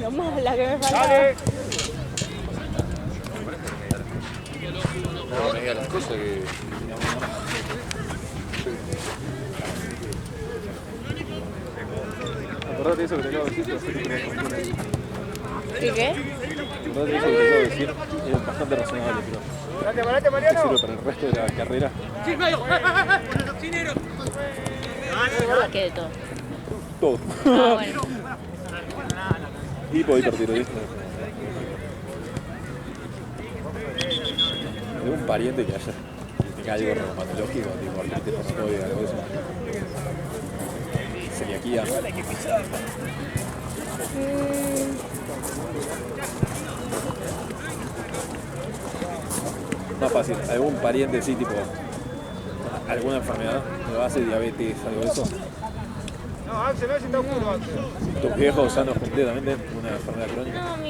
Nomás la que me faltaba. Dale. No, me diga las cosas que... Acordate de eso que te acabo de decir. ¿Y qué? Acordate de eso que te acabo de decir. Es bastante razonable, pero Parate, te Mariano. sirve para el resto de la carrera. ¿Qué de todo? Todo. Ah, bueno. Tipo hipertiroidista. ¿Algún pariente que tenga algo reumatológico, tipo artritis reumatoide, algo de eso? Celiaquía. Más fácil, algún pariente sí, tipo alguna enfermedad de base, diabetes, algo de eso. No, Axel, no, si está oscuro, Axel. Tus viejos sanos completamente, una enfermedad crónica. No, mi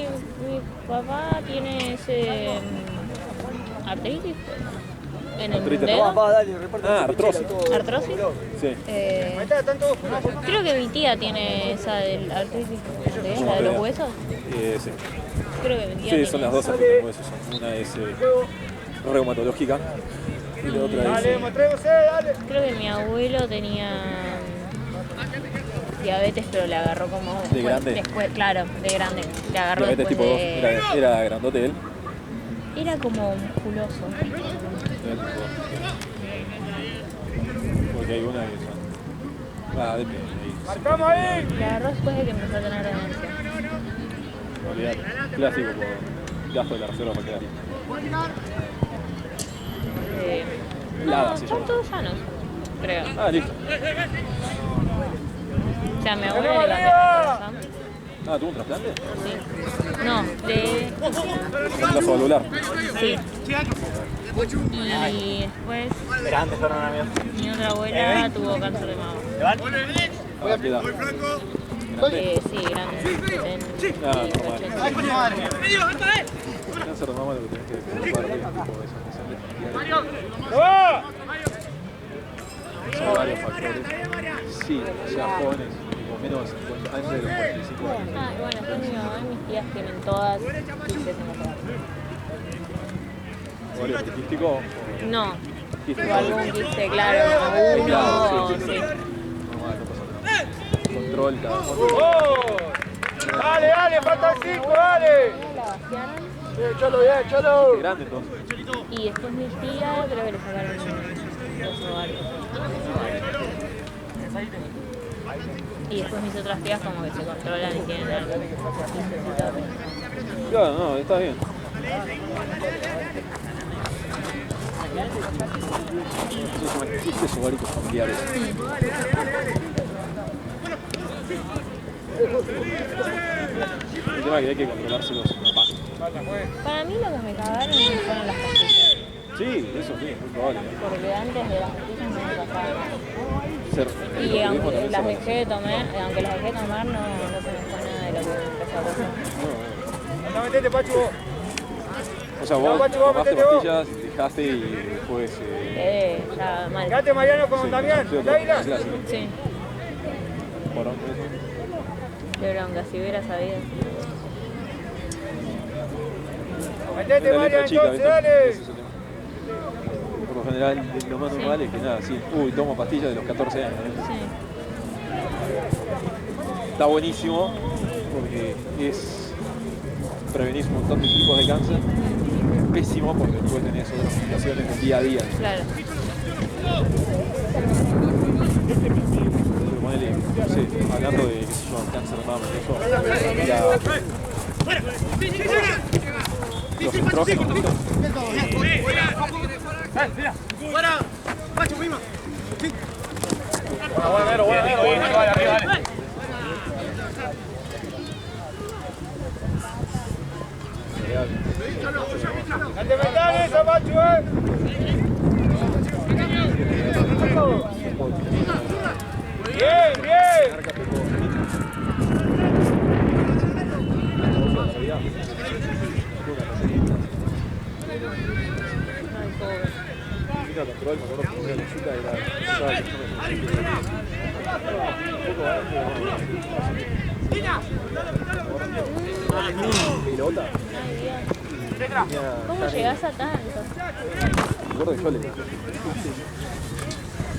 papá tiene ese artritis en el Artritis. dedo. Artrosis. ¿Artrosis? Sí. Ahí está, tanto oscuro. Creo que mi tía tiene esa del artritis, la de los huesos. Sí. Creo que mi tía Sí, tiene son las dos artritis de huesos. Una es reumatológica y la otra Dale, es... mostrémosle, dale. Creo que mi abuelo tenía diabetes, pero le agarró como ¿De grande? después, claro, de grande. Le agarró Diabetes tipo después 2, era grandote él. Era como musculoso. Porque hay una que son... depende. Marcamos ahí. Le agarró después de que empezó a tener demencia. Olvidate. Clásico por gasto de la reserva para quedar. Lada, No, se son llama. todos sanos, creo. Listo. O sea, mi abuelo le cambió el corazón. ¿Tuvo un trasplante? Sí. No, de... Un vaso valvular. Sí. Y después mi otra abuela tuvo cáncer de mama. ¿A qué edad? Sí, grande. En Normal. 80. Cáncer de mama lo que tenés que preocuparte es tipo de esas ¡Va! Son varios factores. Sí, ya jóvenes, tipo menos de 50, antes de los 45 años. Y bueno, después mi mamá y mis tías tienen todas quistes en la cara. ¿Ovario poliquístico? No, Quístico. o algún quiste, claro, uno, Claro, sí. Normal, no pasa nada. Control cada uno. ¡Oh! Dale, dale, faltan 5, dale. La vaciaron Échalo, bien, échalo. Qué grande entonces. y después mi tía creo que le sacaron los ovarios. Y después mis otras tías como que se controlan y tienen algo. Claro, no, está bien. Eso se llama quistes ováricos familiares. El tema es que hay que controlárselos a paso. Para mí lo que me cagaron fueron las pastillas. Sí, eso sí, muy probable. Porque antes de las pastillas no me pasaba nada. Y el aunque también las se dejé de tomar, no se me fue nada de lo que me empezó a pasar. Anda, metete, Pachu. O sea, vos Pachu, vos, tomaste metete vos. pastillas, dejaste y después... Ya mal. Quédate, Mariano, con sí, Damián. sí, Laila. sí, sí. Sí, Porón, de bronca, si hubiera sabido. Metete, la Mariano, letra chica, entonces, ¿viste? dale. Ese es el tema. Por lo general, lo más normal es que nada, sí. Tomo pastillas de los 14 años. Sí. Está buenísimo porque prevenís un montón de tipos de cáncer. Pésimo porque después tenés otras complicaciones del día a día. Claro. Ponele, no sé, hablando de, qué sé yo, cáncer de mama y eso, los estrógenos, ¿viste? ¡Fuera! ¡Pachu, prima! Bueno, vale, arriba, dale. ¡Date mental esa, Pachu, Bien, bien. Control, me acuerdo que una consulta era... Pelota. Ay, Dios. ¿Cómo llegás a tanto? Gordo de Chole.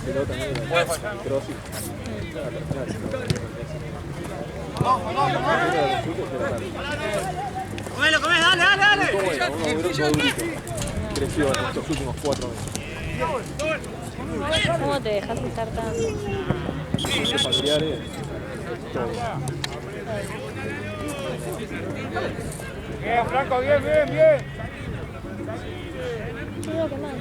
Pelota negra. Pero sí. Comelo, dale. Creció en estos últimos 4 meses. ¿Cómo te dejas estar tanto? Los familiares, todo. Bien, Franco, bien. Cuidado, qué mal.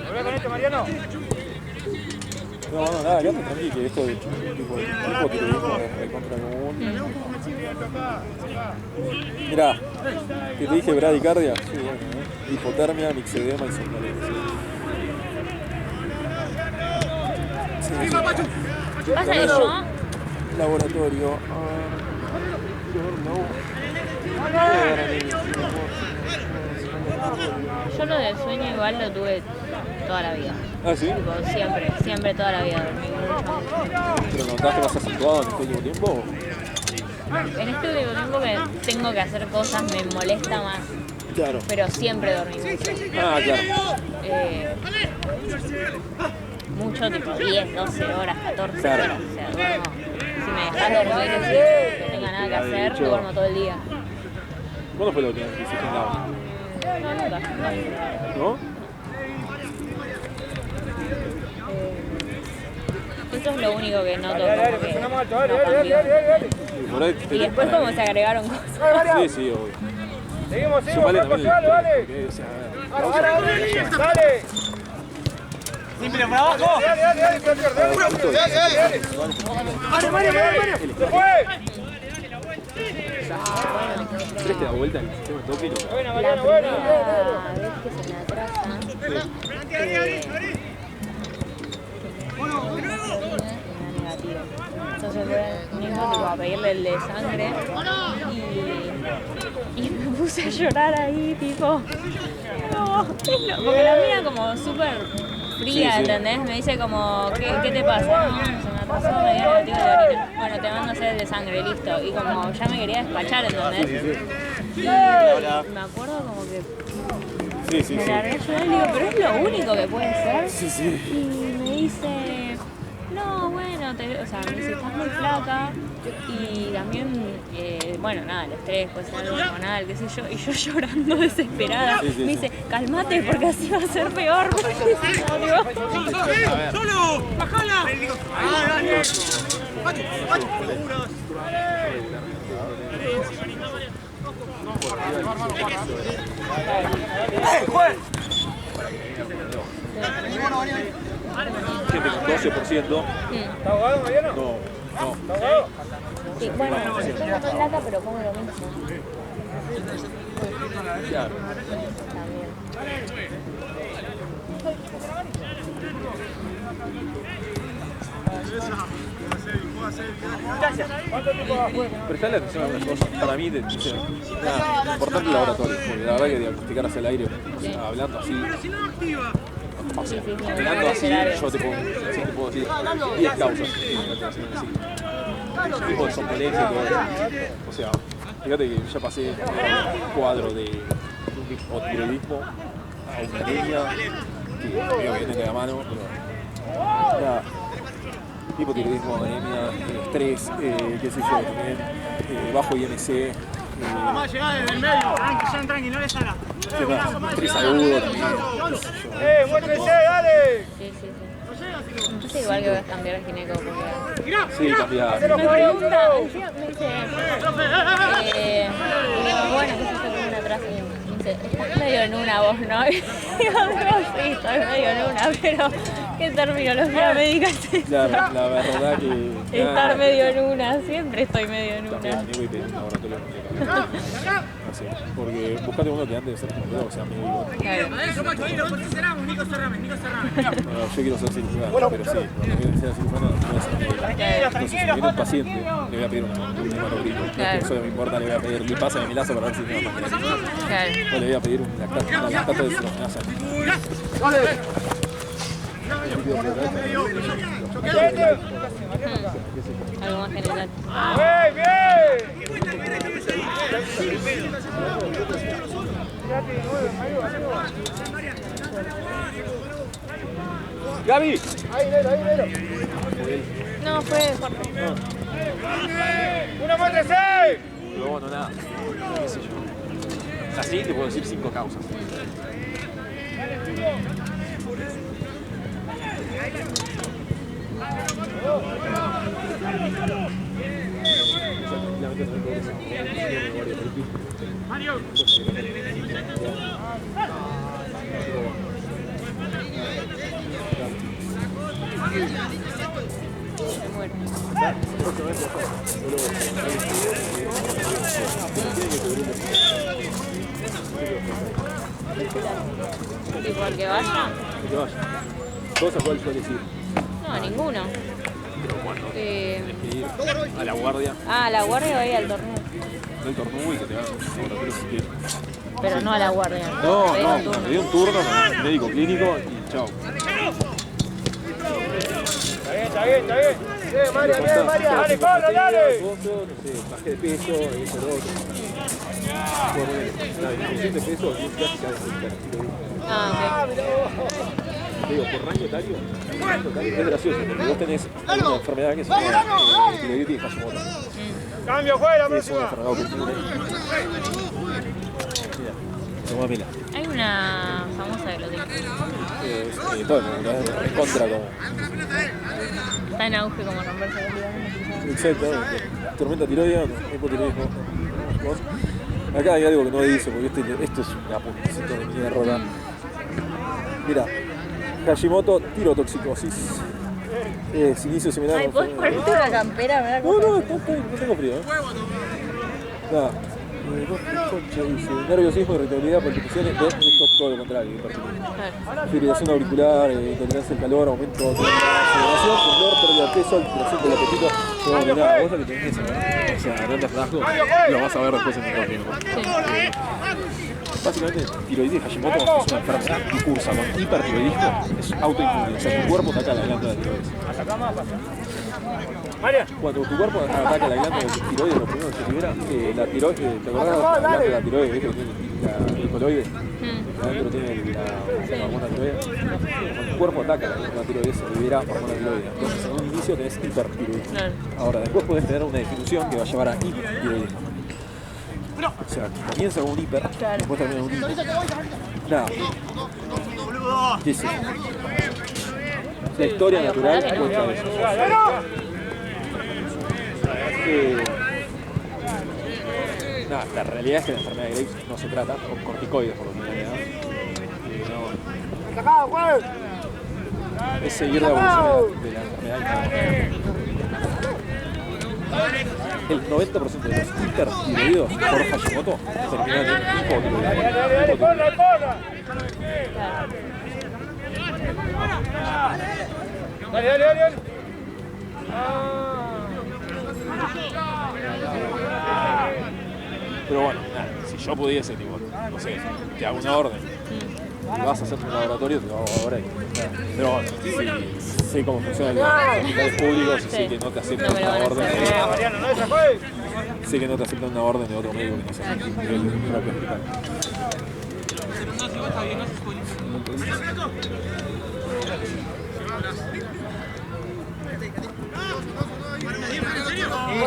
¿Volvé con esto, Mariano? No, nada, quédate tranquilo, que esto de tipo que lo dijo contra común. Mirá, que te dije bradicardia, sí, bueno, hipotermia, mixedema y somnolencia. Pasa que yo, Laboratorio. yo lo del sueño igual lo tuve toda la vida. Ah, ¿sí? Tipo, siempre toda la vida dormí mucho. ¿Pero notaste más acentuado en este último tiempo? En este último tiempo que tengo que hacer cosas me molesta más, Claro. pero siempre dormí mucho. Ah, claro. Mucho, tipo 10, 12 horas, 14 Claro. horas. O sea, duermo. Si me dejas dormir, que tenga nada que hacer, duermo todo el día. ¿Cuándo fue la última vez que hiciste nada? No, nunca. ¿No? Eso es lo único que noto, Dale, como que presionamos alto, no dale. cambió. Sí, por ahí te- Y después como se agregaron cosas. Sí, sí, obvio. Seguimos, Sumale Franco, también dale. porque, o sea, Dale. Siempre para abajo. Dale, Mario. Se fue. ¿Crees que da vuelta en el sistema de toque y lo- Buena, La Mariano, primera buena. vez que se me atrasa, era negativo. Entonces fue mismo tipo a pedirle el de sangre y me puse a llorar ahí, tipo, no, porque la mía como súper fría, Sí, sí. ¿entendés? Me dice como, ¿qué te pasa? No, se me atrasó, me dio negativo de orina. Bueno, te mando a hacer el de sangre, listo. Y como ya me quería despachar, ¿entendés? Y me acuerdo como que Sí, sí, me sí. largué a llorar y le digo, pero es lo único que puede ser. Sí, sí. Y me dice, no, bueno, o sea, me dice, estás muy flaca y también, bueno, nada, el estrés puede ser algo hormonal, qué sé yo, y yo llorando desesperada, Sí, sí, me sí. dice, calmate porque así va a ser peor. ¡Solo! ¡Bajala! Gente con 12%. ¿Está ahogado, Mariano? No, no. ¿Está ahogado? Sí, bueno, yo tengo más plata, pero como lo mismo Claro. también. ¿Cuánto tiempo va? Prestale atención a algunas cosas. Para mí, nada, importante el laboratorio. Porque la verdad que diagnosticar hacia el aire, o sea, hablando así. O sea, Sí, sí, hablando así, yo te puedo decir 10 causas. Tipo de somnolencia y todo eso. O sea, fíjate que ya pasé de un cuadro de un hipotiroidismo a una anemia, que creo que viene de la mano, pero nada. Hipotiroidismo, anemia, estrés, qué sé yo, también, bajo IMC. Vamos a llegar desde el medio. Tranqui, no le salga. ¿Qué más? Estrés agudo también. ¡Muéstrese, dale! Sí, sí, sí. No sé igual que voy a cambiar el gineco porque... Sí, cambiar. Me pregunta, encima me dice, bueno, ¿qué se hace con un atraso? Y me dice, estás medio en una vos, ¿no? Y digo, no, sí, estoy medio en una, pero ¿qué terminología médica es esa? La verdad que... Estar medio en una, siempre estoy medio en una. También, digo, y pedí un laboratorio. así. Porque buscate uno que antes de ser como o sea, medio igual. Claro. Bueno, yo quiero ser cirujano, pero sí, cuando voy a ser cirujano no voy a ser médico. Entonces, si viene un paciente, le voy a pedir un hematogrito. Claro. Eso no me importa, le voy a pedir pásame mi lazo para ver si tiene una máquina. Claro. O le voy a pedir una lactato de celulosa. Algo más general. ¡Bien, bien! ¡Gaby! Ahí, Nero. No, fue Jorge. ¡Una más de 6! Pero bueno, nada. ¿Qué sé yo? Así te puedo decir 5 causas. Me muero. ¿Tipo el que vaya? Que vaya. ¿Vos a cuál sueles ir? No, a ninguno. Pero bueno, Eh, tenés que ir a la guardia a la guardia o ahí al torneo. del torneo y que te hagan laboratorio si quieres. Pero no a la guardia. No, Pedir un no, turno. me dio un turno con un médico clínico y chao. Está bien. Bien, María, dale, corre, dale. No sé, bajé de peso, hice el otro. Bueno, la disminución de peso es clásica de Ah, ok. te digo, por rango etario es gracioso, porque vos tenés una enfermedad que se llama tiroiditis de Hashimoto. Cambio, juega, Es una próxima. enfermedad autoinmune. Mira, tomamela. Hay una famosa que lo tiene. Todo el mundo, en contra como. Está en auge como romperse los ligamentos. Exacto, tormenta tiroidea, hipotiroidismo. Acá hay algo que no dice, porque esto es una puntecito de mierda. Mira, Hashimoto tirotoxicosis. Es inicio similar a Ay, ¿podés ponerte una campera? Me da No, no tengo frío, Nada. Concha dice, nerviosismo, irritabilidad, palpitaciones, esto es todo lo contrario, fibrilación auricular, intolerancia al calor, aumento de sudoración, temblor, pérdida de peso, alteración del apetito, todo de nada, vos lo que tenés que saber, o sea, grandes rasgos, lo vas a ver después en el torneo. Básicamente, tiroides Hashimoto es una enfermedad que cursa con hipertiroidismo, es autoinmune, o sea, tu cuerpo ataca la glándula de tiroides. María. Cuando tu cuerpo ataca la glándula de tiroides, lo primero que se libera, la tiroides, ¿te acordás de la glándula de la tiroides? ¿Viste? El coloide, adentro tiene la hormona tiroides. Cuando tu cuerpo ataca la tiroides, se libera hormona tiroides. Entonces, en un inicio tenés hipertiroidismo. Ahora, después podés tener una disminución que va a llevar a hipotiroidismo. O sea, comienza con un hiper, después termina con un hipo. Nada. ¿Qué es eso? La historia natural cuenta eso. Nada, la realidad es que la enfermedad de Graves no se trata con corticoides por lo general. Es seguir la evolución de la enfermedad. El 90% de los hipertiroides por Hashimoto terminan en hipotiroidismo. ¡Corra! Dale. Pero bueno, nada, si yo pudiese, tipo, no sé, te hago una orden y vas a hacer un laboratorio, te lo hago ahora. Pero bueno, sé cómo funcionan los hospitales públicos y sé que no te aceptan una orden. Mariano, no se fue. Sé que no te aceptan una orden de otro médico que no sea el del propio hospital.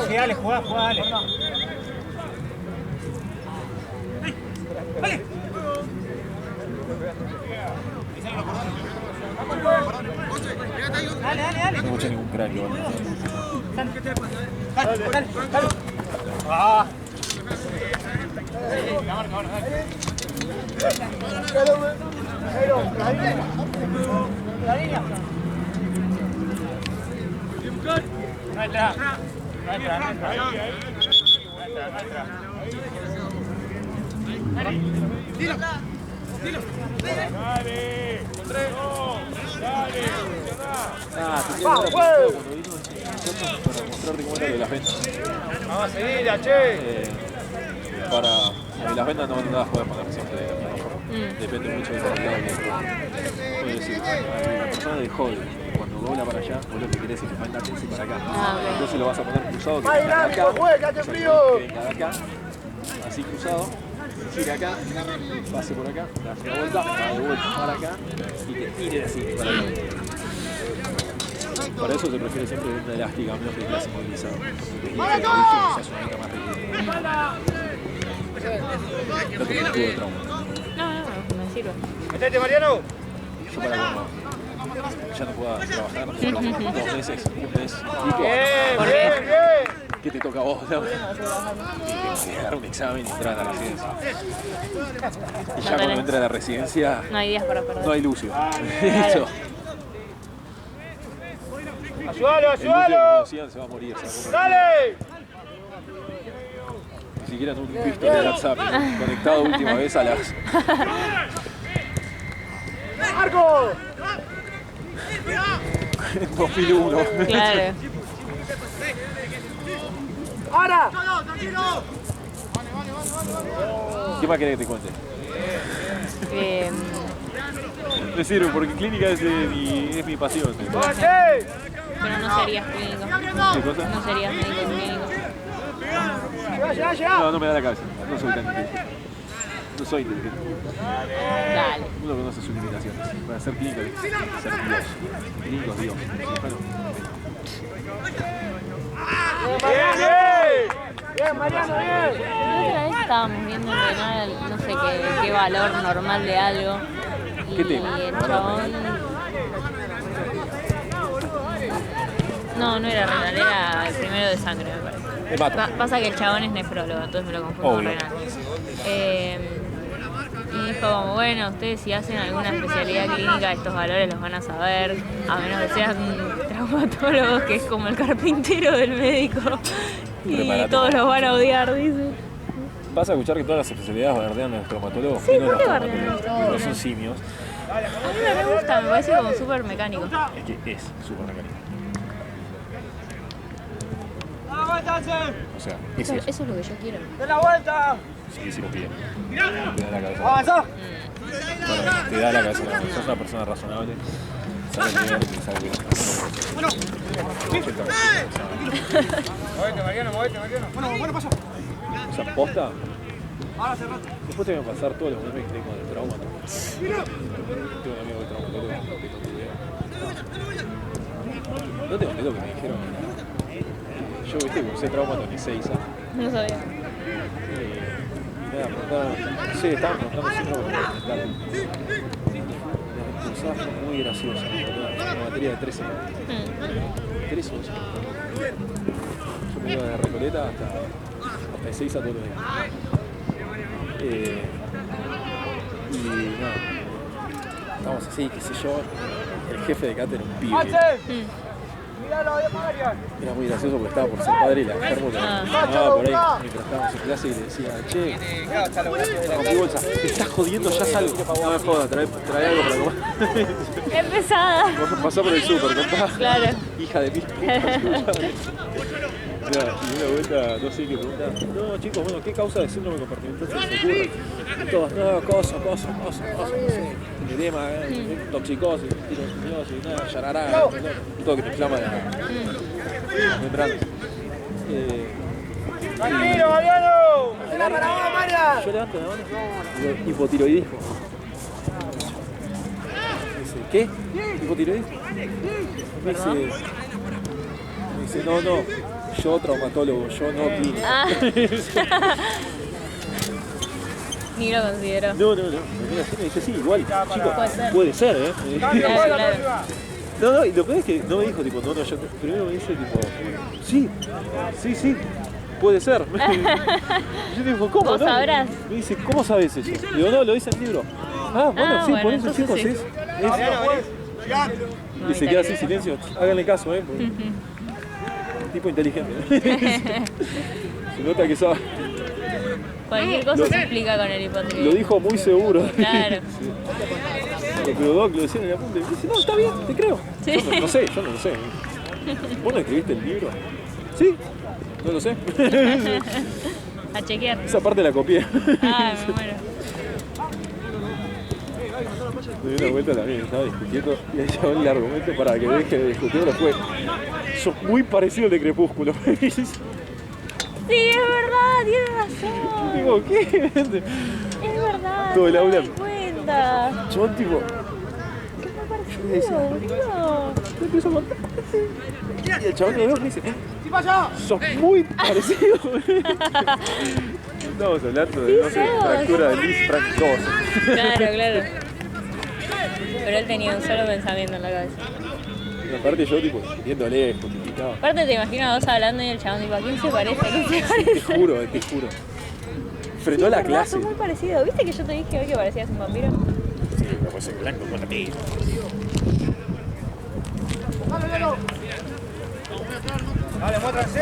Sí, dale, jugá, dale. Dale. No escuché ningún crack igual. Dale. Ah. La marca ahora, dale. La línea. No entra. Ah, te quería dar cuando vino para mostrarte cómo era lo de las ventas. Vamos a seguir, che. Para las ventas no las puedes poner siempre de la misma forma. Depende mucho del mercado que puede decir, la persona del hobby, cuando dobla para allá, vos lo que querés es que venga así para acá. Entonces lo vas a poner cruzado, que venga de acá, que venga de acá, así cruzado, gira acá, pase por acá, da una vuelta, va de vuelta para acá y que tire así para acá. Para eso se prefiere siempre una elástica, menos que clase movilizado. Porque es una venta más rígida. No te escudo de trauma. No, me sirve. Metete, Mariano. Yo para cuando ya no pueda trabajar, 2 meses, un mes, y Bien. ¿qué te toca a vos? ¿No? Y dar un examen y entrar a la residencia. Y ya cuando entra a la residencia, No hay días para perder. no hay Lucio. Eso. Ayúdalo, El Lucio que ayúdalo. conocían se va a morir. Dale. Ni siquiera un visto de WhatsApp, conectado última vez a las... Marco. en 2001. Claro. Ahora. ¿Qué más querés que te cuente? Me sirve porque clínica es mi pasión. Pero no serías clínico. ¿Qué cosa? No serías médico clínico. Llega. No me da la cabeza. No soy tan inteligente. No soy inteligente. Dale. Uno conoce sus limitaciones. Para ser clínico hay que ser Dios. Clínico es Dios. Bien, Mariano, bien. La otra vez estábamos viendo entrenar, no sé qué valor normal de algo. Y ¿Qué tema? el chabón. No era renal, era el primero de sangre, me parece. Hepato. Pasa que el chabón es nefrólogo, entonces me lo confundo con Obvio. renal. Y dijo como, bueno, ustedes si hacen alguna especialidad clínica estos valores los van a saber, a menos que sean traumatólogos, que es como el carpintero del médico. Y Preparate. todos los van a odiar, dice. Vas a escuchar que todas las especialidades bardean a los traumatólogos. Sí, y no ¿por los qué bardean a los traumatólogos. No son simios. A mí me gusta, me parece como súper mecánico. Es que es súper mecánico. O sea, es Eso eso. es lo que yo quiero. ¡De la vuelta! Sí, lo pide. Te da la cabeza. ¡Avanza! Bueno, te da la cabeza. Sos una persona razonable. Sabes leer y sabes ver. Movete, Mariano, movete, Mariano. Bueno, pasa. O sea, posta. Después te voy a pasar todos los memes que tengo de trauma. Tengo un amigo de traumatólogo que no tengo idea. No te conté lo que me dijeron. Yo, viste, que usé trauma en 6 años. No sabía. Y nada, preguntaban, no sé, estaban preguntando síndrome mental. La pensaba fue muy graciosa, una materia de 13 años. 13 años. Yo me iba de Recoleta hasta Ezeiza todos los días. Y nada, estábamos así, qué sé yo. El jefe de cátedra era un pibe. Míralo, Mariano. Era muy gracioso porque estaba por ser padre y la enfermo que llamaba por ahí mientras estábamos en clase y le decía, che, rompí bolsa, te estás jodiendo, ya salgo. No me jodas, trae algo para comer. Es pesada. Pasá por el súper, papá. Claro. Hija de mil putas. Y una vuelta, no sé qué pregunta. No, chicos, bueno, ¿qué causa de síndrome compartimental se les ocurre? Y todos, no, cosa. Edema, toxicosis, tirosidiosis, nada, yarará, todo que te inflama la membrana. ¡Tranquilo, Mariano! ¡La para vos, Mariano! Yo levanto la mano y digo, hipotiroidismo. Me dice, ¿qué? ¿Hipotiroidismo? Me dice, no, yo traumatólogo, yo no clínico. Ah. Ni lo considero. No, me mira así y me dice, sí, igual, chico, Puede ser. puede ser, ¿eh? Claro. No, y lo peor es que no me dijo, tipo, no, yo primero me dice, tipo, sí, puede ser. Yo digo, ¿cómo? ¿Vos no? sabrás? Me dice, ¿cómo sabes eso? Digo, no, lo dice en el libro. Ah, bueno, sí, bueno, por eso, entonces chicos, sí. Y se queda así, silencio, háganle caso, porque tipo inteligente. Se nota que sabe. Cualquier cosa se explica con el hipotiroidismo. Lo dijo muy seguro. Claro. Sí. Pero Doc lo decía en el apunte y dice, no, está bien, te creo. Sí. Yo no sé, yo no lo sé. ¿Vos no escribiste el libro? Sí, no lo sé. A chequear. Esa parte la copié. Ah, me muero. Me di una vuelta también, estaba discutiendo y el chabón el argumento para que deje de discutirlo fue sos muy parecido al de Crepúsculo. Sí, es verdad, tienes razón. Digo, ¿qué? Es verdad. Todo el no aula. me di cuenta. Chabón tipo, Yo decía, boludo. me empiezo a contar. Y el chabón me ve y me dice, sos muy parecido. Estamos hablando de, no sé, sos. fractura de Lis Frank 2. Claro, claro. Pero él tenía un solo pensamiento en la cabeza. Y aparte yo tipo, viéndole, justificaba. Aparte te imagino a vos hablando y el chabón tipo, ¿a quién se parece? ¿A quién se Te parece? juro, te juro. Frenó la clase. Son muy parecidos. ¿Viste que yo te dije hoy que parecías un vampiro? Sí, no puede ser blanco con la piel. Dale, muéstranse,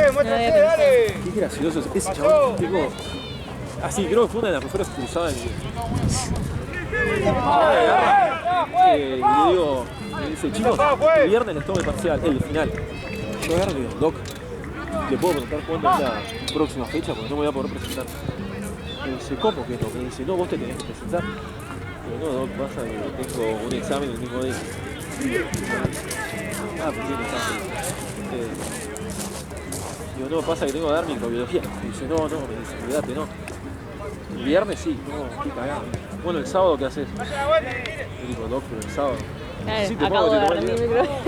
dale. Qué gracioso ese chabón. Tipo, así, creo que fue una de las mejores cruzadas de mi vida. Y le digo, me dice, chicos, el viernes les tomo el parcial, el final. Yo agarro y le digo, Doc, ¿le puedo preguntar cuándo es la próxima fecha? Porque no me voy a poder presentar. Me dice, ¿cómo que no? Me dice, no, vos te tenés que presentar. Digo, no, Doc, pasa que tengo un examen el mismo día. Ah, pues tiene examen. Digo, no, pasa que tengo que dar microbiología. Me dice, no, me dice, olvídate, no. El viernes sí, no, qué cagada. Bueno, el sábado, ¿qué haces? Le digo, Doc, pero el sábado. Claro, Sí, te acabo pongo, de te dar mi pongo el microbiología.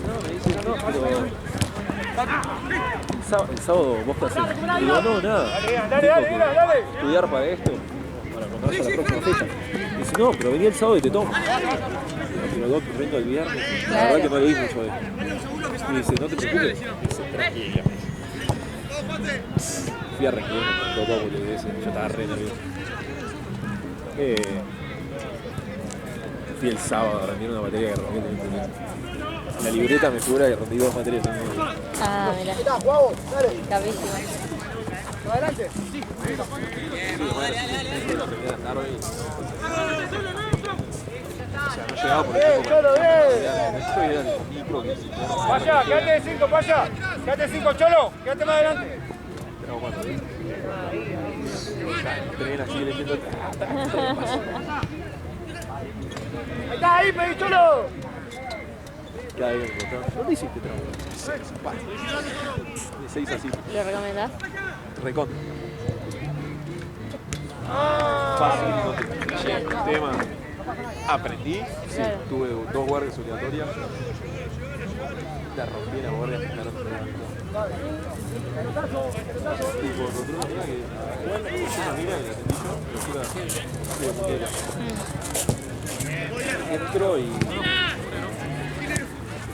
No, me dice, no, pero... El sábado, ¿vos qué haces? Le digo, no, nada. Dale. Estudiar para esto, para cuando vaya la próxima fecha. Me dice, no, pero vení el sábado y te tomo. Pero Doc, vengo el viernes. La verdad que no leí mucho de él. Me dice, no te preocupes. Me dice, tranquila. Fui a rendir con todo boludeces. Yo estaba re nervioso. Fui el sábado a rendir una materia que rendí en el instrumento. En la libreta me figura que rendí 2 materias. Ah, mirá. Capísimo. Adelante. O sea, no llegaba por el tiempo. Cholo, bien. Esto era el micro que se Vaya, quédate de 5, vaya. Quédate de 5, Cholo. Quédate más adelante. Pero bueno, tren así leyendo. Ahí está, ahí, pedí, Cholo. Cada vez que me ¿dónde hiciste trabajo? De 6 así. ¿Lo recomendás? Recontra. Fácil, no te llega el tema. Aprendí, sí, Claro. tuve 2 guardias obligatorias. La rompí la guardia, la rompí. Y por encontré una mina que igual es una mina que la atendí yo, pero de muñeca. Entró y.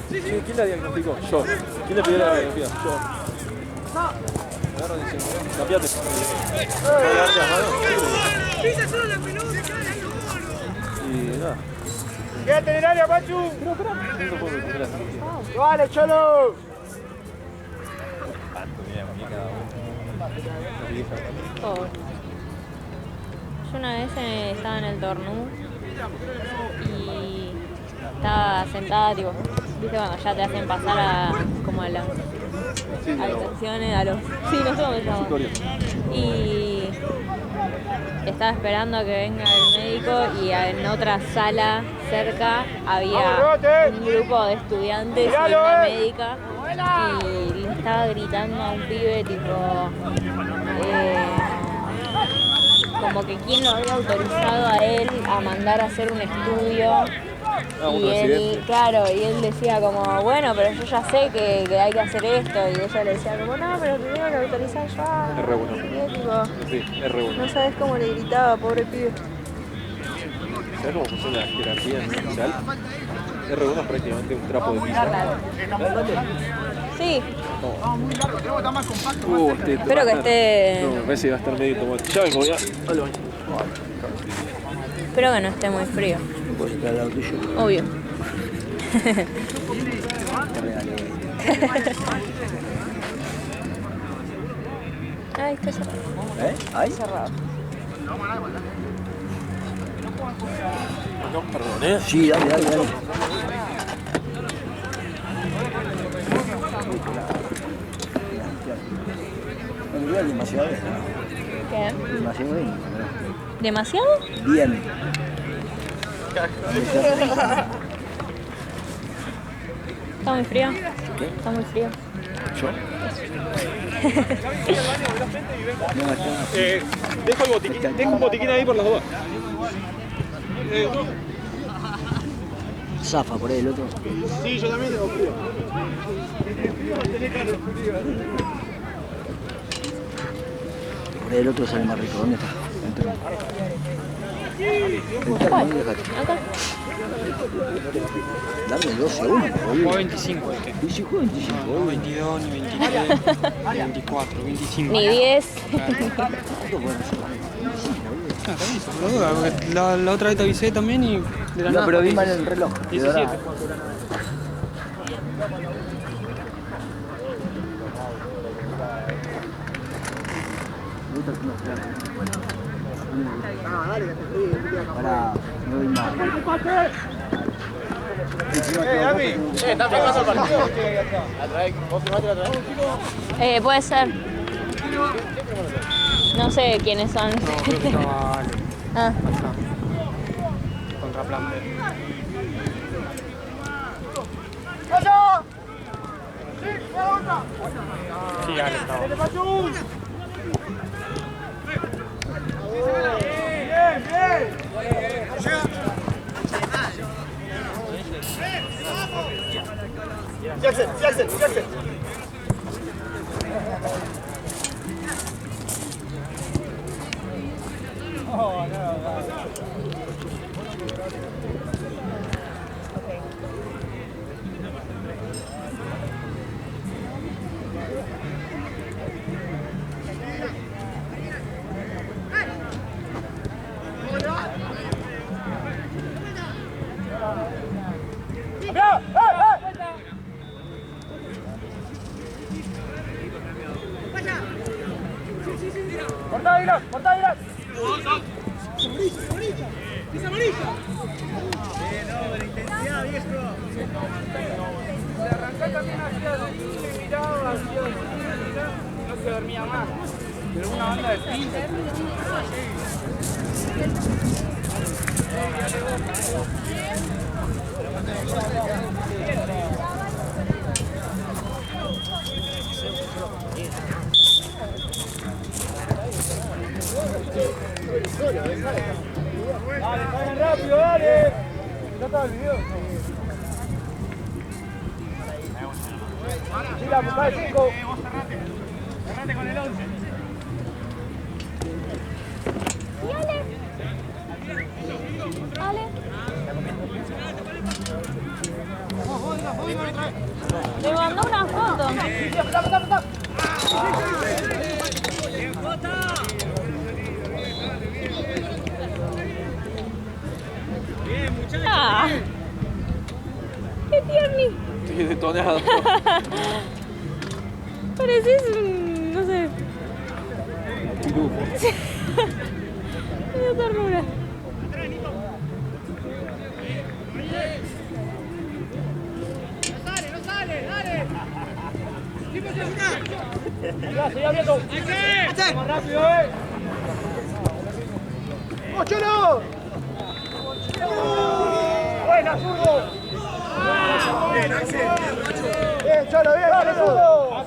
¿Quién la diagnosticó? Yo. ¿Quién le pidió la diagnóstica? Yo. Agarra y dice, cambiate. Levanta las manos. Y nada. Quédate en el área, Pachu. Pero espera, no puedo meter la cirugía. Vale, Cholo. Tanto, mira, muñeca. Una vieja. Pobre. Yo una vez estaba en el tornú y estaba sentada, tipo, viste cuando ya te hacen pasar a como a las habitaciones, a los... Sí, no sé cómo se llama. Consultorio. Y estaba esperando a que venga el médico y en otra sala cerca había un grupo de estudiantes y una médica y le estaba gritando a un pibe tipo como que quién lo había autorizado a él a mandar a hacer un estudio. Un Y él, residente. claro, y él decía como, bueno, pero yo ya sé que hay que hacer esto. Y ella le decía como, no, pero primero lo autorizás ya. R1. Y él tipo, Sí, R1. no sabes cómo le gritaba, pobre pibe. ¿Sabes cómo funciona la jerarquía en el hospital? R1 es prácticamente un trapo de piso. Sí, Espero que esté- No, me parece que va a estar medio tomado. Ya vengo, voy al baño. espero que no esté muy frío. ¿Puedo estar al lado tuyo? Obvio. Ay, está cerrado. ¿Eh? ¿Ahí? Cerrado. Perdón, ¿eh? Sí, dale, dale, dale. No me demasiado bien, ¿no? ¿Qué? Demasiado bien. ¿Demasiado? Bien. Está muy frío. ¿Qué? Está muy frío. ¿Yo? No, está. Dejo un botiquín ahí por las dudas. Zafa por ahí el otro. Sí, yo también tengo frío. Por ahí el otro sale más rico. ¿Dónde está? Dentro. ¿Cuál? Acá. Dame 12 a 1, Juega 25 este. Y si juega 25, No, 22, ni 23, ni 24, 25. Ni 10. ¿cuánto pueden ser? Ah, también, por la duda, porque la otra vez te avisé también y de la No, nada. pero vi mal el reloj. 17. Para, no vi mal. ¿Está filmando el partido? ¿Vos filmaste la otra vez? Puede ser. No sé quiénes son. No, creo que estaba Ah. allá. Contra Plante. Sí, Ale estaba. Jackson, Jackson, Jackson. ¡Corta, Aguilar! ¡Corta, Aguilar! ¡Pisa amarilla! No, la intensidad, viejo. Se arrancó también hacia el miraba hacia no se dormía más. Pero una banda de pinta. Dale, vayan rápido, dale. Ya estaba el video. Sí, la buscá de 5. Cerrate con el 11. ¿Y Ale? Ale. Le mandó una foto. Ah, qué tierni. Estoy detonado. Pareces un, no sé. Pitufo. Me dio ternura. No sale, dale. Ya, sigue abriendo. Más rápido, ¡Cholo! ¡Buena, zurdo! Bien, Axel. Bien, Cholo, bien, dale, zurdo.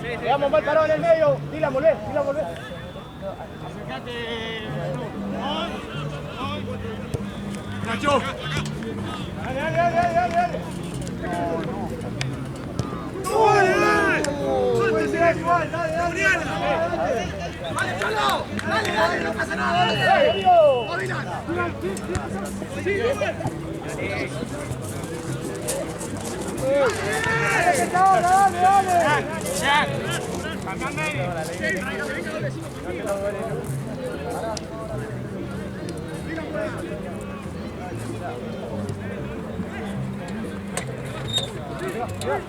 Le damos mal parado en el medio. Dila, volvé, dila, volvé. Acercate. Nacho. Dale, dale, dale, dale, dale. ¡Suéltese, igual! ¡Dale, dale! ¡Vale, Cholo! ¡Dale, dale! ¡No pasa nada! ¡Dale, dale! ¡Dale, dale! ¡Jack!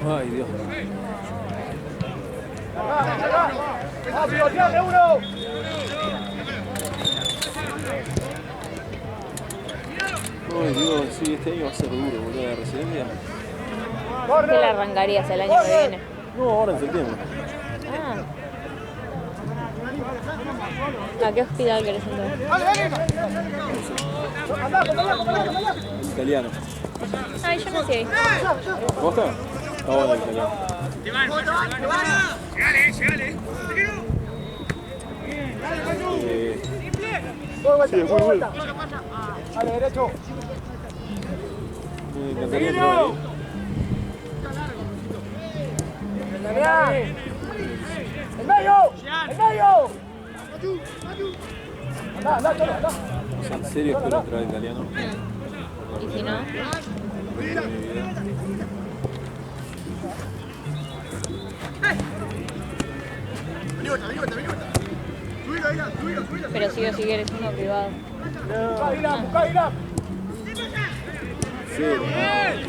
Ay, Dios. ¡Ah, pivotearle uno! Oye, digo, sí, este año va a ser duro, boludo, la residencia. ¿Qué le arrancarías el año que viene? No, ahora en septiembre. Ah. ¿A qué hospital querés entrar? El italiano. Ay, yo nací ahí. ¿Costa? Está bueno el italiano. Sí, muy bueno. Dale, derecho. Me encantaría entrar ahí. ¡El medio! ¡El medio! Anda, Cholo, anda. O sea, en serio espero entrar al italiano. ¿Y si no? En mi vida. Pero sí o sí querés uno privado. Busca Irán. Sí, no, el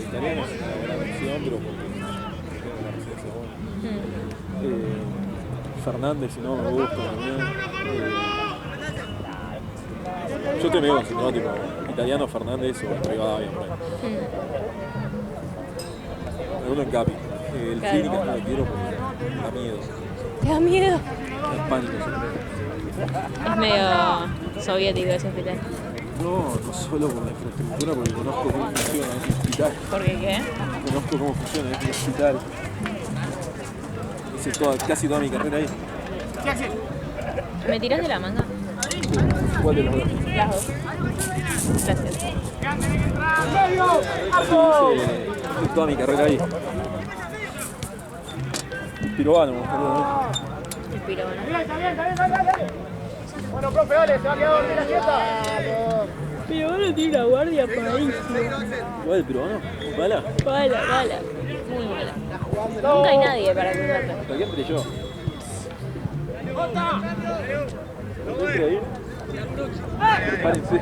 italiano es una buena opción, pero porque tengo una residencia buena. Fernández, si no, me gusta también. Yo estoy medio concentrado, tipo, italiano, Fernández o privada bien por ahí. Alguno en Capi. El Claro. clínica no lo quiero porque me da miedo. ¿Te da miedo? Me da pánico siempre. Es medio soviético ese hospital. No, no solo por la infraestructura, porque conozco cómo funciona ese hospital. ¿Por qué qué? Conozco cómo funciona ese hospital. Hice casi toda mi carrera ahí. ¿Me tirás de la manga? ¿Cuál de los dos? Las dos. Gracias. Hice toda mi carrera ahí. Pirobano, me gustaría. El pirobano. Bueno, profe, dale, se va a quedar a dormir la siesta. Pirobano tiene una guardia paradísima. ¿Cuál el pirobano? ¿Bala? Mala, mala. Muy mala. Nunca hay nadie para cuidarla. ¿Para qué entré yo? ¿Por qué entré ahí? Prepárense.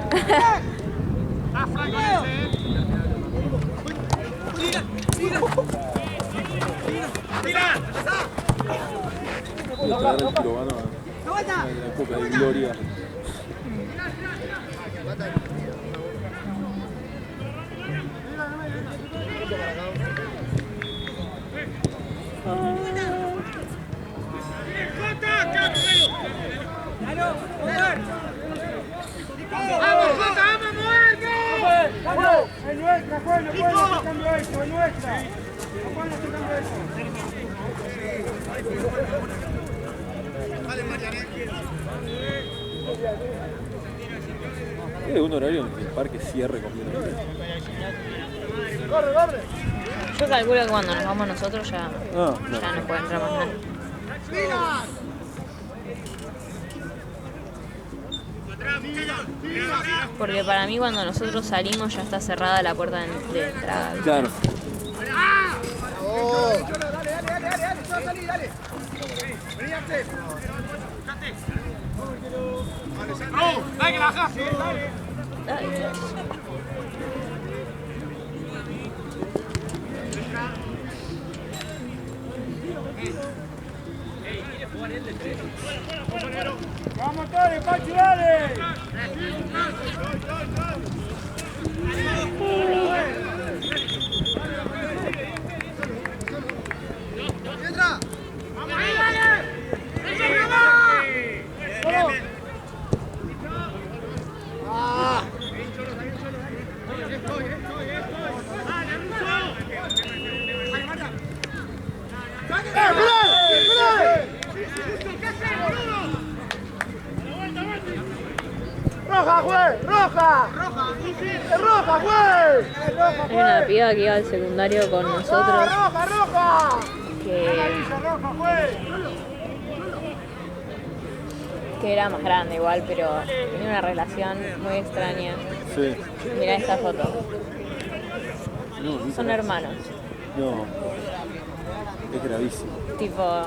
Voy a traer el pirobano a la época de gloria. Es nuestra, Juan, no pueden hacer cambio hecho, es nuestra. No pueden hacer cambio hecho. ¿Es un horario en que el parque cierre completamente? Corre, corre. Yo calculo que cuando nos vamos nosotros ya, No. ya no puede entrar más nadie. Porque para mí cuando nosotros salimos ya está cerrada la puerta de entrada. Claro. Dale, que la bajas. Ay, Vamos todos, Pachu, dale. Entra. Vamos ahí, dale. ¡Vamos! Ah. ¡Roja, güey! ¡Roja! ¡Roja! ¡Es roja, güey! hay una piba que iba al secundario con nosotros ¡Roja, roja! que era más grande igual, pero tenía una relación muy extraña. Sí. Mirá esta foto. No, Son hermanos. No. Es gravísimo. Tipo,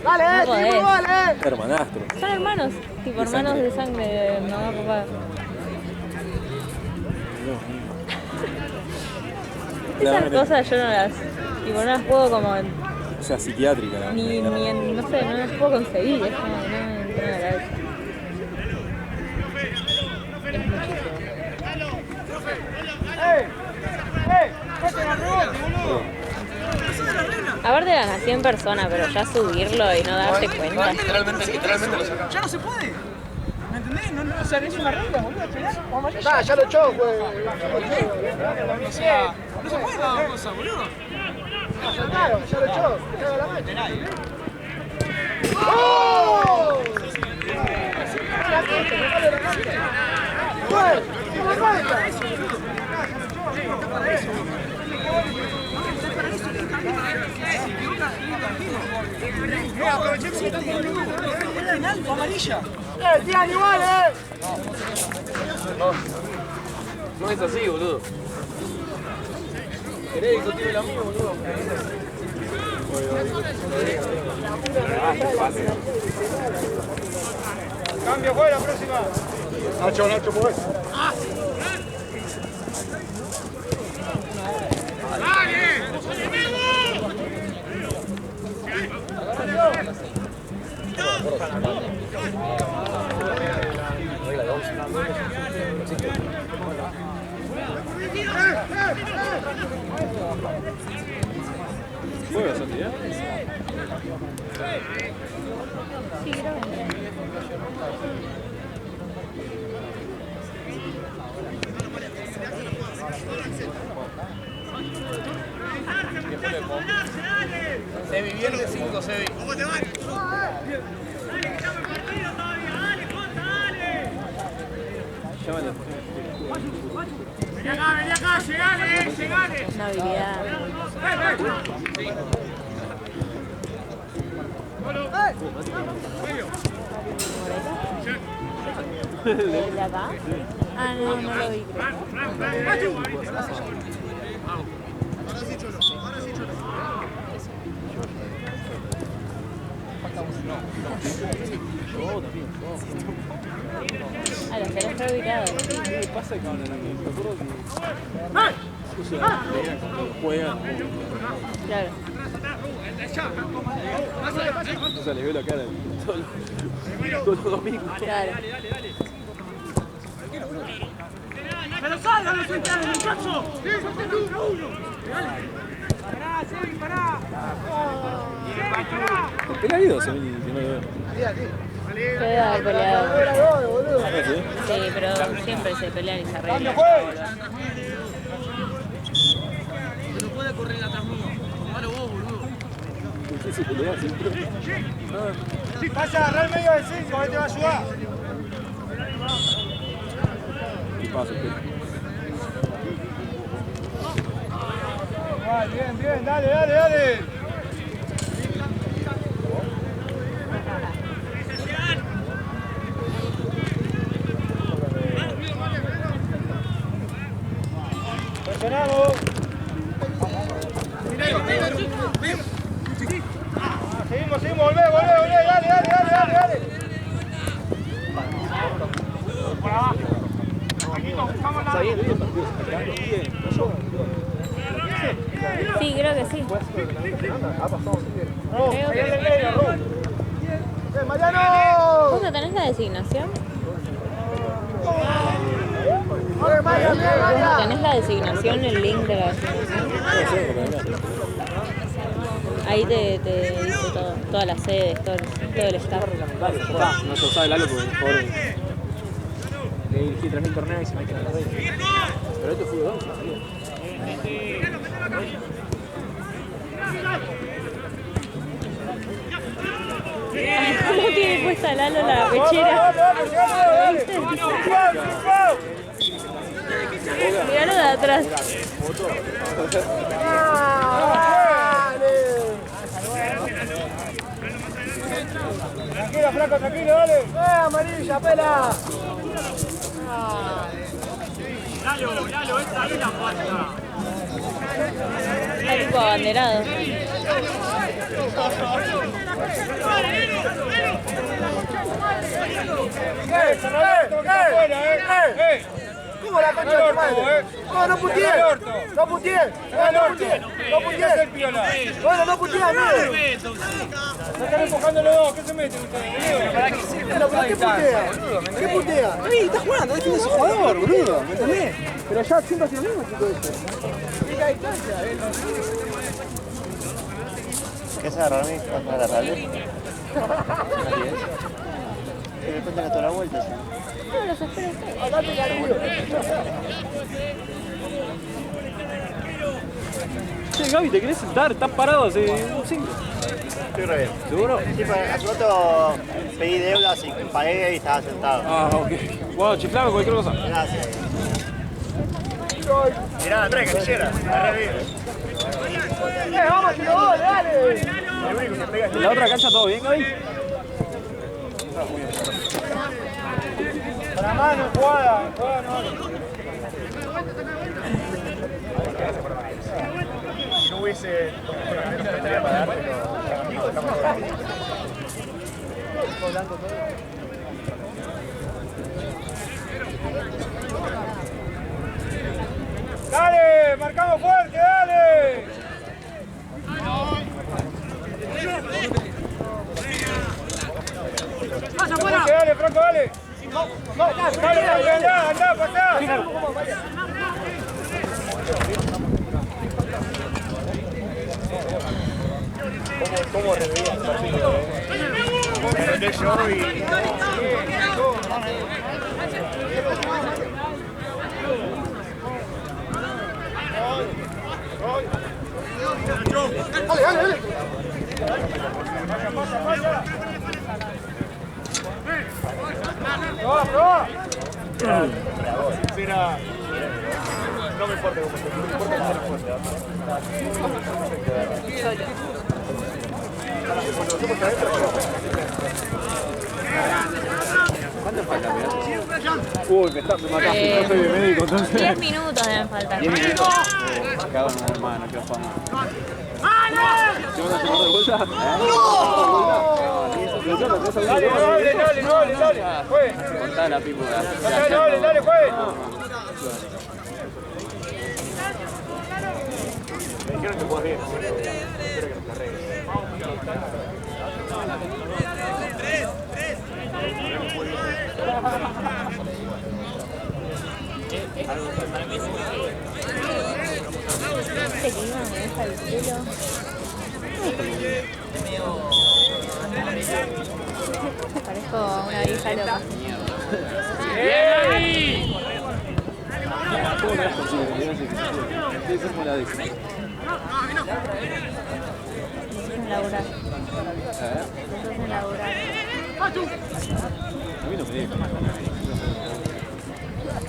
¡Dale, No podés. dale! Hermanastro. son hermanos, tipo De hermanos sangre. de sangre, de mamá, papá. Dios mío. Esas Claramente. cosas yo no las, tipo, no las puedo como, O sea, psiquiátrica la ni no sé, no las puedo conseguir, es como, no me entra en la cabeza. Es muchísimo. aparte eran a 100 personas, pero ya subirlo y no darte cuenta. Literalmente lo sacamos. Ya no se puede. ¿Me entendés? No, o sea, es una regla, boludo. Ya lo echó, güey. O sea, no se puede dar cosas, boludo. Ya saltaron, ya lo echó. Se caga la mancha. ¡Oh! Aprovechemos que está con amarilla. Tiran igual, No es así, boludo. ¿Querés discutir lo mío, boludo? Cambio, juega la próxima. Nacho, pues. ¿Juega Santiago? Sí, creo que Sebi, bien de 5, Sebi. ¿Cómo te va? Dale, que llame el partido todavía, dale, Jota, dale. Vení acá, llegale. una habilidad. ¿El de acá? Ah, no lo vi. Ah, los tenés reubicados. ¿Qué pasa que hablan aquí? Me acuerdo que juegan. Claro. O sea, les veo la cara todos los domingos. Claro. ¡Pero salgan los centrales, muchachos! ¡Sí, son uno! ¡Pará, Sebi, pará! ¿Por qué le ha ido, Semini, si no lo veo? Puede haber peleado. ¿Sí? Sí, pero siempre se pelean y se arreglan. No puede correr atrás mío. Tomalo vos, boludo. ¿Por qué se pelea siempre? Pasa a agarrar el medio del 5, ahí te va a ayudar. ¿Qué pasa? Bien, dale. Presionamos. Seguimos, volvé, dale. Por abajo. Buscamos la... Sí, creo que sí. Creo que sí. ¡Mariano! ¿Vos no tenés la designación? ¿Vos no tenés la designación, el link de la designación? Ahí te dice todo, todas las sedes, todo el staff. No se sabe Lalo porque por favor le dirigí 3.000 torneos y se me quedan las reglas. Pero esto fue 2, ¿Cómo tiene puesta Lalo la pechera? Míralo de atrás. Tranquilo, flaco, tranquilo, dale. Amarilla, pela. Lalo, esta es la falta. Está tipo abanderado. ¿Cómo la concha de tu madre? No puteé. No puteé. Bueno, no puteé, amigo. Se están enfocando los dos. ¿Qué se meten ustedes, boludo? ¿Pero qué putea? ¿Qué putea? Ey, está jugando, este es su jugador, boludo, ¿me entendés? Pero ya siempre ha sido lo mismo, chico, eso. Mira distancia. ¿Qué se agarrar a mí? ¿Vas a agarrarle? ¿Qué me cuentan a toda la vuelta? ¿Sí? No, los espero a ustedes. Che, Gaby, ¿te querés sentar? Estás parado hace un 5. Estoy re bien. ¿Seguro? Sí, pues, hace rato pedí deudas y pagué y estaba sentado. Ah, ok. Bueno, chiflame cualquier cosa. Gracias. Mirá, Andrés, que quisiera. ¡Vamos, tiro, dale! ¿En la otra cancha todo bien, Gaby? Para mano, jugada no. Si no hubiese... para dar, ¡Dale! ¡Marcamos fuerte, dale! ¡Pasa afuera! ¡Dale, Franco, dale! ¡Dale, andá, pasá! ¿Cómo revivía el partido? Me metí yo y... ¡Dale! ¡Probá! Mira, no me importa cómo se, no me importa cómo se fuerte. ¿Cuánto falta, mirá? Uy, me mataste, no soy de médico, entonces. 10 minutos deben faltar. 10 minutos. Me cago en la hermana, qué fama. ¿Se van a llevar de vuelta? Dale, juegue. Contá la pipo. Dale, juegue. Me dijeron que juegas bien, espero que nos carregues. Este clima me deja el pelo. Parezco una vieja loca. ¿Cómo me las consigues? Debe ser como la de... En laburar. ¿Eh? Eso es en laburar. A mí no me deja.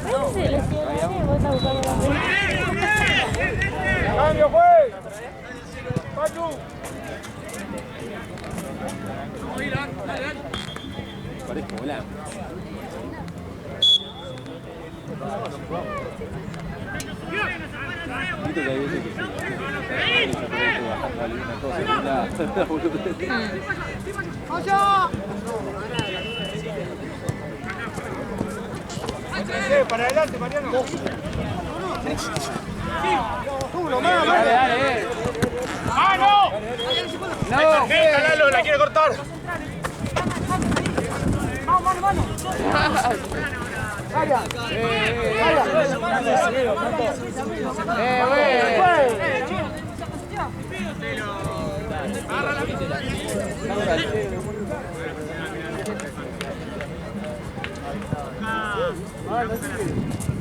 No se lesioné, vos estás buscando la pena. ¡Cambio, juegue! ¡Pachu! Parezco volando. Viste que hay veces que Para adelante, Mariano. Uno más, dale. ¡Ah, no! No, Lalo, la quiere cortar. ¡Mano!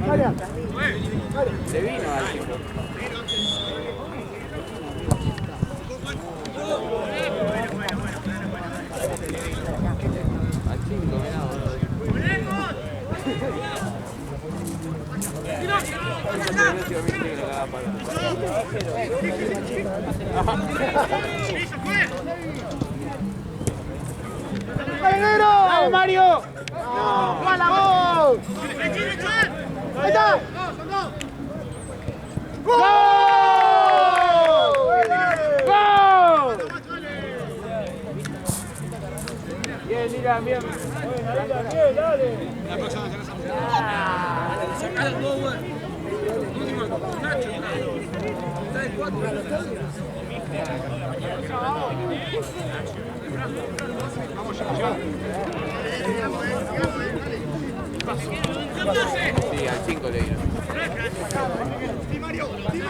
¡Vaya! Se vino al chico. Al chico, mirá, boludo. ¡Dale, negro! ¡Dale, Mario! ¡Gol! ¡Ahí está! ¡Gol! ¡Gol! Bien, Dylan, bien. Bien, dale. La próxima Sí, al 5 le dieron.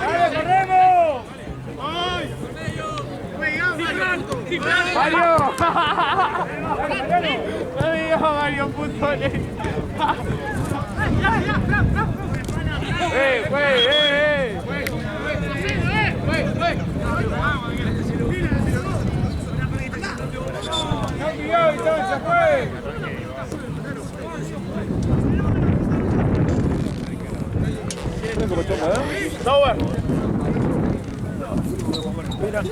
¡Dale, corremos! ¡Mario! No digas Mario, puntones. ¡Ey! Sauber. Mira.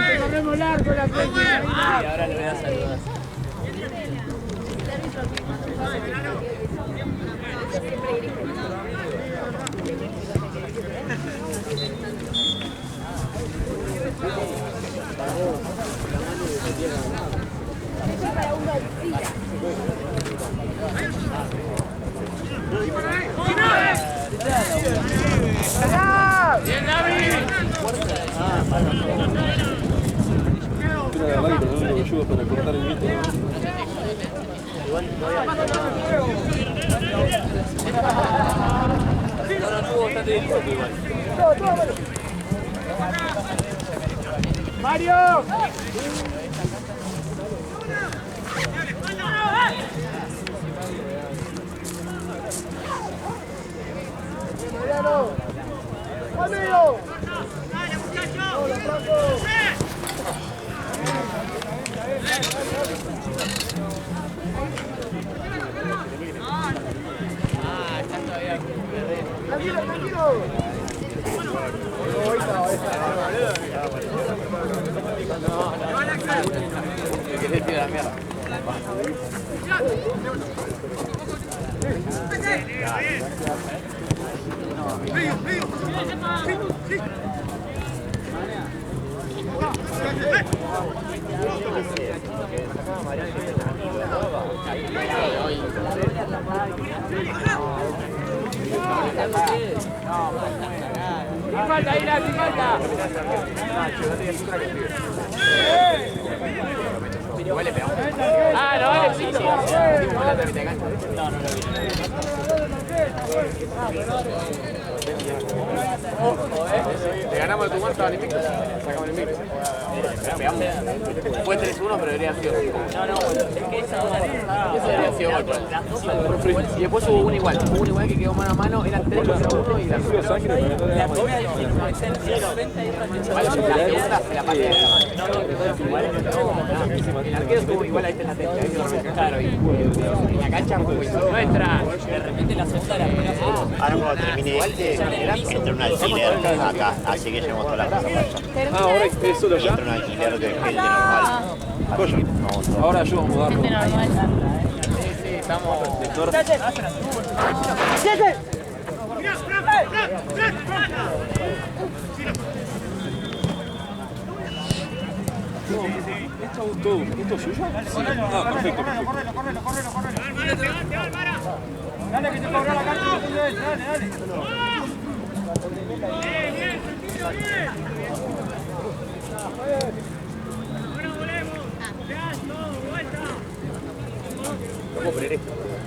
Te corremos largo la frente. Y ahora le voy a saludar. ¡Bien, David! Mira la verdad que también lo ayuda para cortar el viento. No tuvo bastante dispuesto igual. ¡Mario! ¡Amigo! ¡Dale, muchachos! ¡Hola, Franco! Está todavía. Tranquilo. Que se tira la mierda. Sin falta, Ira, sin falta. Igual le pegamos. Ah, no vale, sí. No, no lo vi. Le ganamos a tu marca al invicto. Sacamos el invicto. Fue 3-1, pero debería haber sido. No, es que esa hora Eso debería haber sido gol. las dos al Y después hubo uno igual. Hubo uno igual que quedó mano a mano. Eran 3-1 y la segunda se la pasé. El arquero estuvo igual ahí en la testa. Claro, y en la cancha muy nuestra. de repente la segunda la primera. Ahora cuando termine entra un alquiler acá, así que llevamos toda la casa para allá. Ahora es solo ya. Entra un alquiler de gente normal. Así que vamos a Ahora yo vamos a Gente mudarlo. normal. Sí, estamos. Del norte. ¿Esto es suyo? Sí. Ah, perfecto. Dale, que te cobra la cancha. Dale.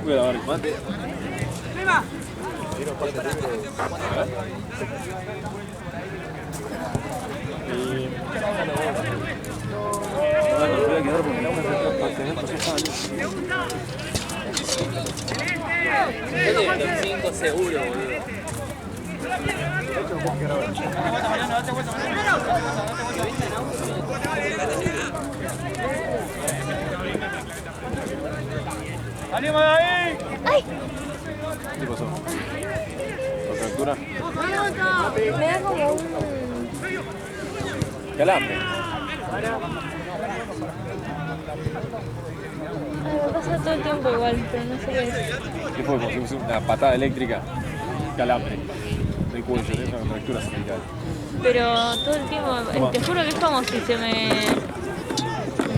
Voy a lavar el mate. Bueno, voy a quedar porque la una para tener Los 5 seguro, boludo. ¡Ánimo, David! ¿Qué pasó? ¿Contractura? Me da como un... Calambre. Me pasa todo el tiempo igual, pero no sé qué es. ¿Qué fue? Como si fuese una patada eléctrica. Calambre. Del cuello, es una contractura cervical. Pero todo el tiempo, te juro que es como si se me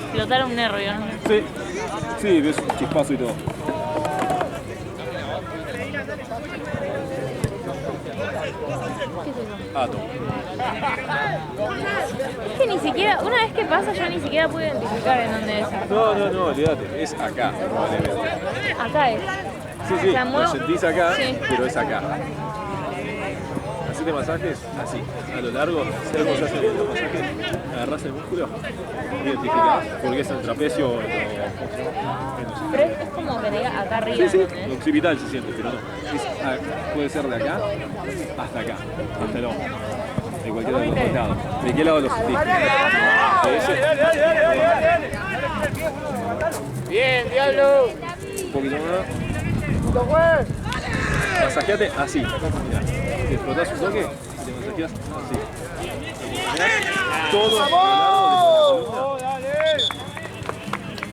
explotara un nervio, ¿no? Sí. Sí, ves un chispazo y todo. ¿Qué es eso? Ato. Es que ni siquiera, una vez que pasa, yo ni siquiera puedo identificar en dónde es. No, olvídate, es acá, probablemente. Acá es. Sí, O sea, lo sentís acá, sí. pero es acá. Hacete masajes así, a lo largo, ¿sabes cómo se hacen los masajes? Agarrás el músculo, identificás, porque es el trapecio o Pero es como que diga acá arriba, sí, ¿entendés? lo occipital se siente, pero no. Puede ser de acá hasta acá, hasta el hombro. De cualquiera de los dos lados. ¿De qué lado lo sentís? ¿De ese? Bien, diablo. Un poquito más. Masajeate así. Mirá. Te frotás un toque y te masajeas así. Mirá, todo a lo largo de la columna.